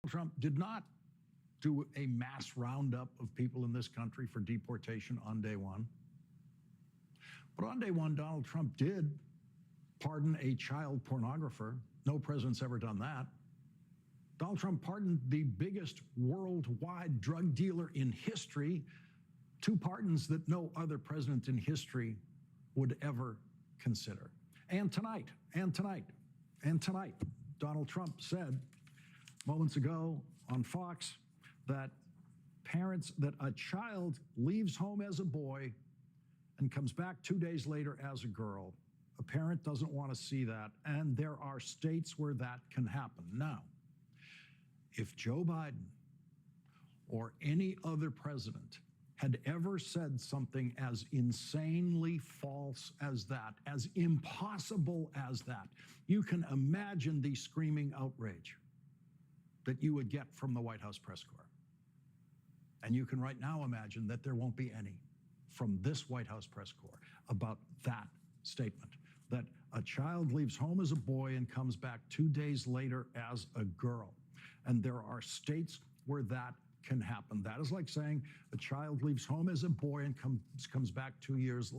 Trump did not do a mass roundup of people in this country for deportation on day one. But on day one, Donald Trump did pardon a child pornographer. No president's ever done that. Donald Trump pardoned the biggest worldwide drug dealer in history, two pardons that no other president in history would ever consider. And tonight, Donald Trump said moments ago on Fox that a child leaves home as a boy and comes back 2 days later as a girl. A parent doesn't want to see that, and there are states where that can happen. Now, if Joe Biden or any other president had ever said something as insanely false as that, as impossible as that, you can imagine the screaming outrage that you would get from the White House press corps. And you can right now imagine that there won't be any from this White House press corps about that statement, that a child leaves home as a boy and comes back 2 days later as a girl. And there are states where that can happen. That is like saying a child leaves home as a boy and comes back 2 days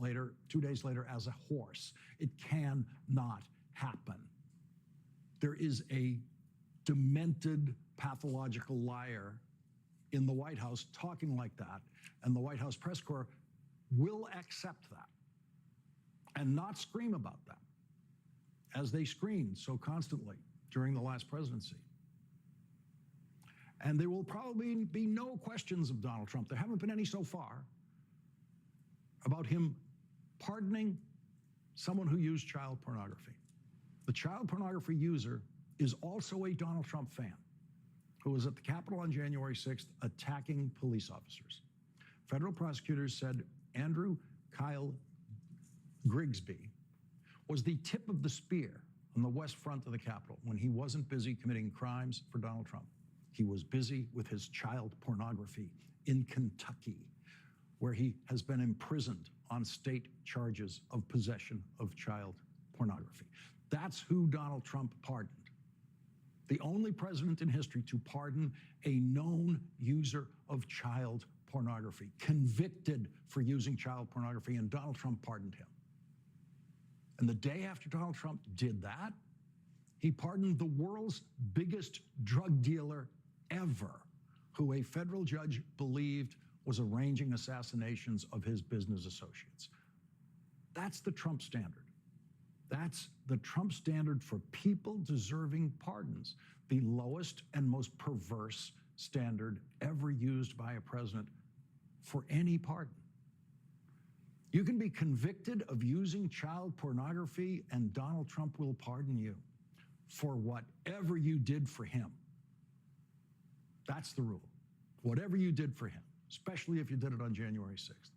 later as a horse. It cannot happen. There is a demented, pathological liar in the White House talking like that, and the White House press corps will accept that and not scream about that, as they screamed so constantly during the last presidency. And there will probably be no questions of Donald Trump. There haven't been any so far about him pardoning someone who used child pornography. The child pornography user is also a Donald Trump fan who was at the Capitol on January 6th attacking police officers. Federal prosecutors said Andrew Kyle Grigsby was the tip of the spear on the west front of the Capitol when he wasn't busy committing crimes for Donald Trump. He was busy with his child pornography in Kentucky, where he has been imprisoned on state charges of possession of child pornography. That's who Donald Trump pardoned. The only president in history to pardon a known user of child pornography, convicted for using child pornography, and Donald Trump pardoned him. And the day after Donald Trump did that, he pardoned the world's biggest drug dealer ever, who a federal judge believed was arranging assassinations of his business associates. That's the Trump standard. That's the Trump standard for people deserving pardons, the lowest and most perverse standard ever used by a president for any pardon. You can be convicted of using child pornography, and Donald Trump will pardon you for whatever you did for him. That's the rule. Whatever you did for him, especially if you did it on January 6th.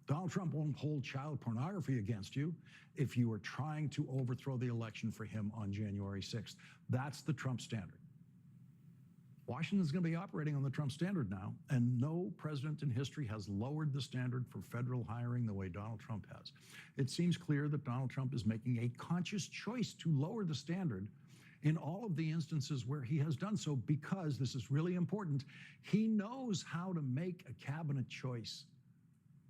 Donald Trump won't hold child pornography against you if you are trying to overthrow the election for him on January 6th. That's the Trump standard. Washington's going to be operating on the Trump standard now, and no president in history has lowered the standard for federal hiring the way Donald Trump has. It seems clear that Donald Trump is making a conscious choice to lower the standard in all of the instances where he has done so, because, this is really important, he knows how to make a cabinet choice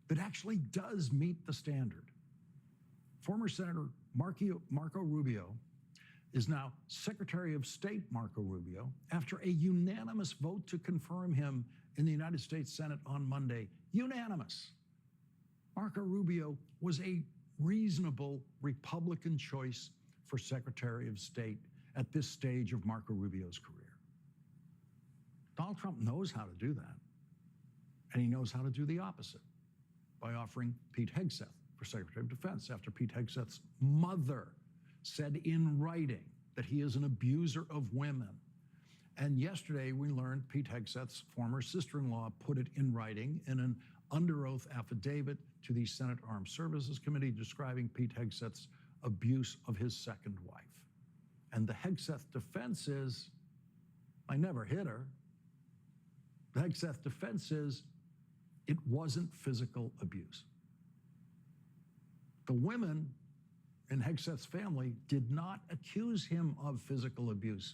that actually does meet the standard. Former Senator Marco Rubio is now Secretary of State Marco Rubio after a unanimous vote to confirm him in the United States Senate on Monday. Unanimous. Marco Rubio was a reasonable Republican choice for Secretary of State at this stage of Marco Rubio's career. Donald Trump knows how to do that, and he knows how to do the opposite by offering Pete Hegseth for Secretary of Defense after Pete Hegseth's mother said in writing that he is an abuser of women. And yesterday we learned Pete Hegseth's former sister-in-law put it in writing in an under oath affidavit to the Senate Armed Services Committee describing Pete Hegseth's abuse of his second wife. And the Hegseth defense is, I never hit her. The Hegseth defense is, it wasn't physical abuse. The women in Hegseth's family did not accuse him of physical abuse.